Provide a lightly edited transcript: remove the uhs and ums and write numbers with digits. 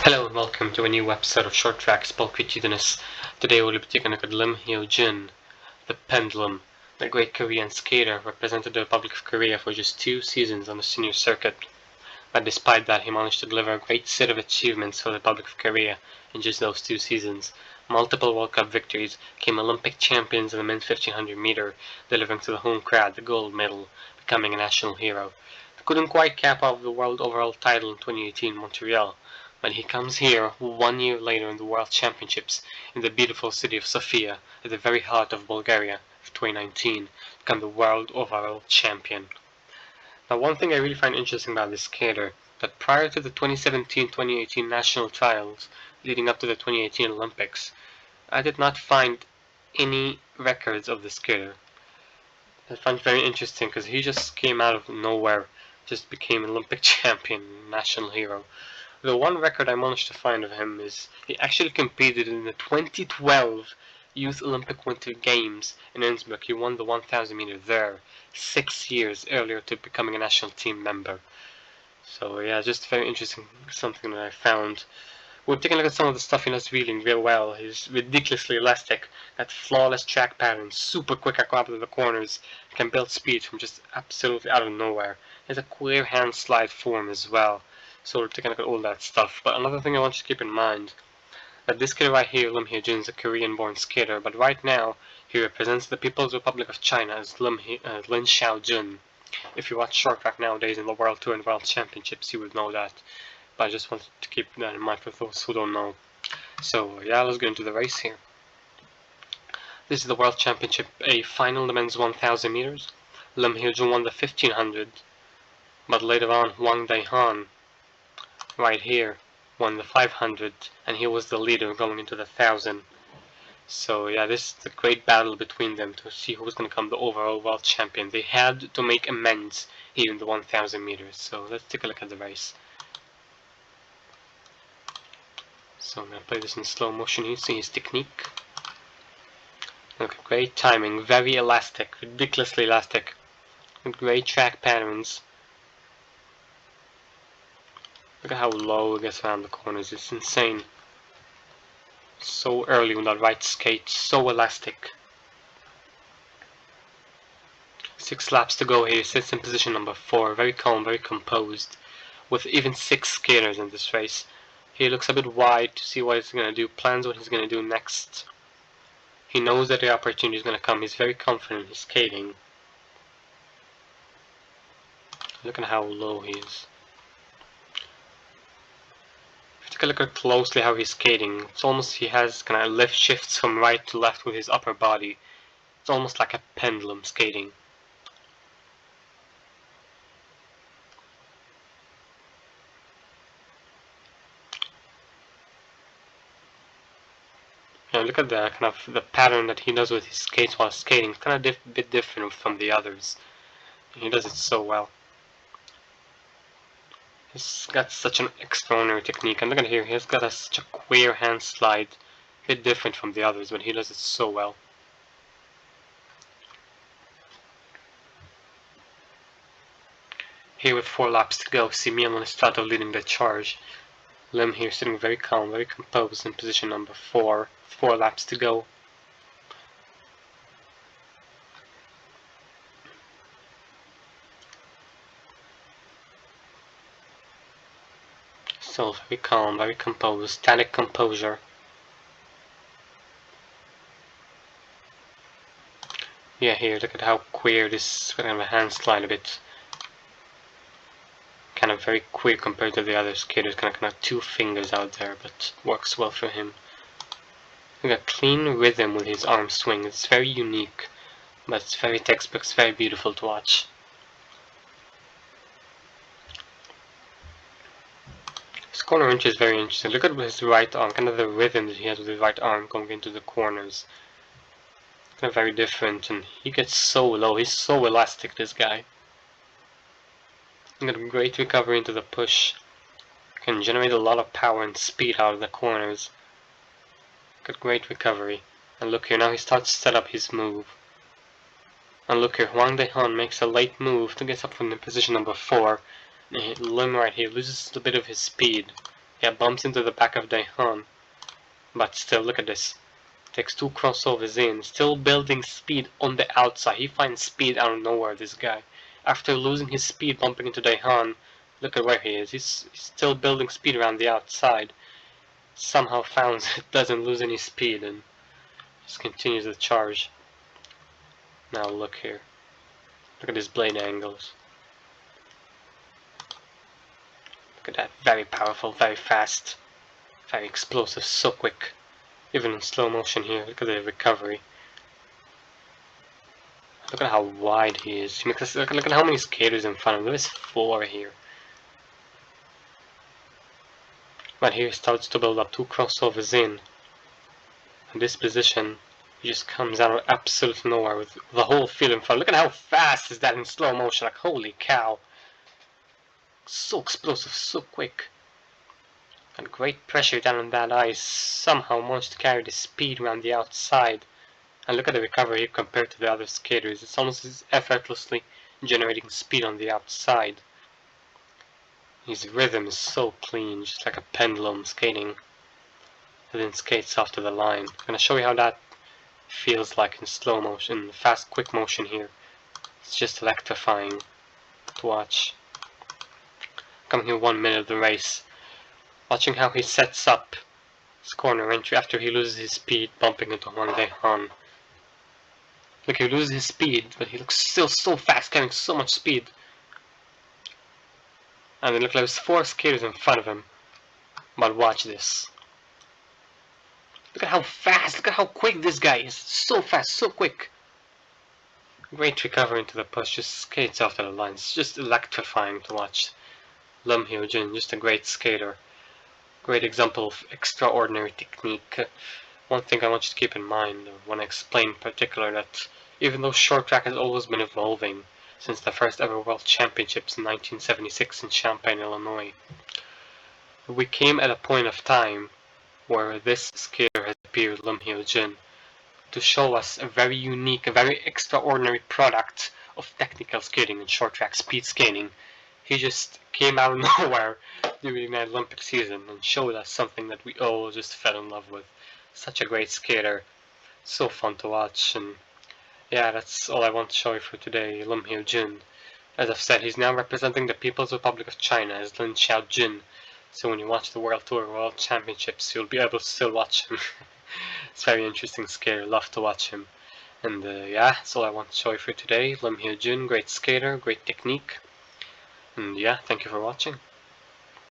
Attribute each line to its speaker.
Speaker 1: Hello and welcome to a new episode of Short Track Spell Tennis. Today we'll be taking a look at Lim Hyo Jun, the Pendulum, the great Korean skater, represented the Republic of Korea for just 2 seasons on the senior circuit. But despite that, he managed to deliver a great set of achievements for the Republic of Korea in just those 2 seasons. Multiple World Cup victories, became Olympic champions in the men's 1500 meter, delivering to the home crowd the gold medal, becoming a national hero. He couldn't quite cap off the world overall title in 2018 Montreal, but he comes here 1 year later in the World Championships in the beautiful city of Sofia, at the very heart of Bulgaria, of 2019, become the world overall champion. Now, one thing I really find interesting about this skater, that prior to the 2017-2018 national trials, leading up to the 2018 Olympics, I did not find any records of the skater. I find it very interesting because he just came out of nowhere, just became an Olympic champion, national hero. The one record I managed to find of him is he actually competed in the 2012 Youth Olympic Winter Games in Innsbruck. He won the 1000 meter there 6 years earlier to becoming a national team member. So yeah, just very interesting, something that I found. We're taking a look at some of the stuff he does really well. He's ridiculously elastic, got flawless track patterns, super quick acrobat to the corners, can build speed from just absolutely out of nowhere. He has a queer hand slide form as well. So we're taking a look at all that stuff. But another thing I want you to keep in mind, that this skater right here, Lim Hyo Jun, is a Korean-born skater, but right now he represents the People's Republic of China as Lin Xiaojun. If you watch short track nowadays in the World Tour and World Championships, you would know that. But I just wanted to keep that in mind for those who don't know. So yeah, let's get into the race here. This is the World Championship A final, the men's 1000 meters. Lim Hyo Jun won the 1500, but later on Wang Daehan right here won the 500, and he was the leader going into the 1000. So yeah, this is a great battle between them to see who's going to become the overall world champion. They had to make amends here in the 1000 meters. So let's take a look at the race. So I'm going to play this in slow motion. You see his technique. Look, great timing, very elastic, ridiculously elastic, with great track patterns. Look at how low it gets around the corners, it's insane. So early with that right skate, so elastic. 6 laps to go here, he sits in position number 4, very calm, very composed, with even 6 skaters in this race. He looks a bit wide to see what he's going to do, plans what he's going to do next. He knows that the opportunity is going to come, he's very confident in his skating. Look at how low he is. Take a look at closely how he's skating. It's almost he has kind of lift shifts from right to left with his upper body. It's almost like a pendulum skating. Yeah, look at the kind of the pattern that he does with his skates while skating. It's kind of bit different from the others. He does it so well. He's got such an extraordinary technique, and look at here, he's got such a queer hand slide, a bit different from the others, but he does it so well. Here with 4 laps to go, Simeon on start of leading the charge. Lim here sitting very calm, very composed in position number 4, 4 laps to go. Still very calm, very composed, static composure. Yeah, here, look at how queer this kind of a hand slide a bit. Kind of very queer compared to the other skaters, kind of 2 fingers out there, but works well for him. Look at clean rhythm with his arm swing, it's very unique, but it's very textbook, it's very beautiful to watch. His corner inch is very interesting. Look at his right arm, kind of the rhythm that he has with his right arm going into the corners. Kind of very different, and he gets so low. He's so elastic, this guy. Got a great recovery into the push. Can generate a lot of power and speed out of the corners. Got great recovery. And look here, now he starts to set up his move. And look here, Wang Daehan makes a late move to get up from the position number 4. Lim right here loses a bit of his speed. Yeah, bumps into the back of Daehan. But still, look at this. Takes 2 crossovers in, still building speed on the outside. He finds speed out of nowhere, this guy. After losing his speed bumping into Daehan, look at where he is. He's still building speed around the outside. Somehow found it doesn't lose any speed and just continues the charge. Now look here. Look at his blade angles. Look at that. Very powerful, very fast, very explosive, so quick. Even in slow motion here, look at the recovery. Look at how wide he is. Look at how many skaters in front of him. There's 4 here. But here he starts to build up 2 crossovers in. In this position, he just comes out of absolute nowhere with the whole field in front. Look at how fast is that in slow motion. Like, holy cow. So explosive, so quick. And great pressure down on that ice. Somehow managed to carry the speed around the outside. And look at the recovery compared to the other skaters. It's almost as effortlessly generating speed on the outside. His rhythm is so clean, just like a pendulum skating. And then skates off to the line. I'm gonna show you how that feels like in slow motion, fast, quick motion here. It's just electrifying to watch. Coming here 1 minute of the race. Watching how he sets up his corner entry after he loses his speed, bumping into Hwang Dae-han. Look, he loses his speed, but he looks still so fast, carrying so much speed. And then look, there's 4 skaters in front of him. But watch this. Look at how fast, look at how quick this guy is. So fast, so quick. Great recovery into the push, just skates off to the line. It's just electrifying to watch. Lim Hyo Jun, just a great skater. Great example of extraordinary technique. One thing I want you to keep in mind when I explain in particular that even though short track has always been evolving since the first ever World Championships in 1976 in Champaign, Illinois, we came at a point of time where this skater has appeared, Lim Hyo Jun, to show us a very unique, a very extraordinary product of technical skating and short track speed skating. He just came out of nowhere during the Olympic season and showed us something that we all just fell in love with. Such a great skater, so fun to watch, and yeah, that's all I want to show you for today. Lim Hyo Jun. As I've said, he's now representing the People's Republic of China as Lin Xiaojun. So when you watch the World Tour, World Championships, you'll be able to still watch him. It's very interesting skater, love to watch him. And yeah, that's all I want to show you for today. Lim Hyo Jun, great skater, great technique. And yeah, thank you for watching.